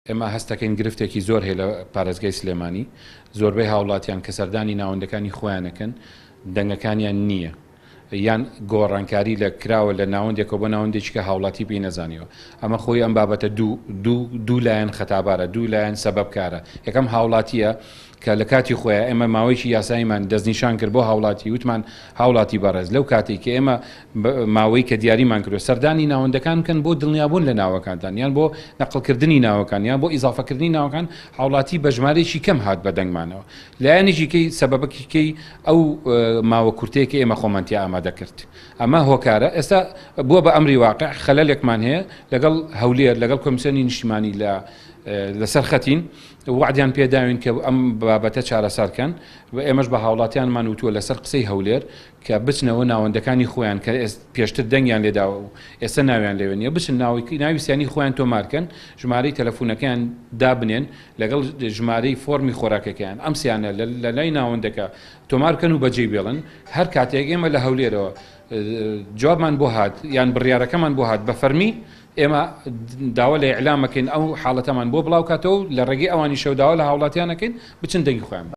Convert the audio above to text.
ئێمە هەستەکەین گرفتێکی زۆر هەیە لە پارێزگای سلێمانی زۆربەی هاوڵاتیان کە سەردانی ناوەندەکانی خۆیانەکەن دەنگەکانیان نییە یان گۆڕانکاری لە کراوە لە ناوەندێکەوە بۆ ناوەندێکی کە هاوڵاتی پێی نەزانیەوە ئەمە خۆی ئەم بابەتە دوو لایەن خەتابارە دوو لایەن سەبەبکارە یەکەم هاوڵاتیە کە لە کاتی خۆیان ئێمە ماوەیەکی یاساییمان دەستنیشان کرد بۆ هاوڵاتی وتمان هاوڵاتی بەڕێز لەو کاتێک کە ئێمە ماوەی کە دیاریمان کردو سەردانی ناوەندەکان بکەن بۆ دڵنیابوون لە ناوەکانتان یان بۆ نەقڵکردنی ناوەکان یان بۆ ئیزافەکردنی ناوەکان هاوڵاتی بە ژمارەیەکی کەم هات بە دەنگمانەوە لایەنێکی کەی سەبەبەکەی ئەو ماوە کورتەیەکە ئێمە خۆمانتی ئامادە کرد ئەمە هۆکارە ئێستا بووە بە ئەمری واقع خەلەلێکمان هەیە لەگەڵ هەولێر لەگەڵ کۆمیسیۆنی نیشتیمانی لەسەر خەتین وعدیان پێداوین کە ئەم بابەتە چارەسەرکەن و ئێمەش بە هاوڵاتیانمان وتووە لەسەر قسەی هەولێر کە بچنەوە ناوەندەکانی خۆیان کە پێشتر دەنگیان لێداوە و ئێستا ناویان لێوێ نیە بچن ناوی سیانی خۆیان تۆمارکەن ژمارەی تەلەفۆنەکەیان دابنێن لەگەڵ ژمارەی فۆرمی خۆراکەکەیان ئەم سیانە لە لای ناوەندەکە تۆمارکەن و بەجێ بێڵن هەر کاتێک ئێمە لە هەولێرەوە جوابمان بۆ هات یان بڕیارەکەمان بۆ هات بە فەرمی ئێمە داوا لە ئیعلامەکەین ئەو حاڵەتەمان بۆ بڵاو کاتەوە لە ڕێگەی ئەوانی شەوداوە لە هاوڵاتیانەکەین بچن دەنگی خۆیان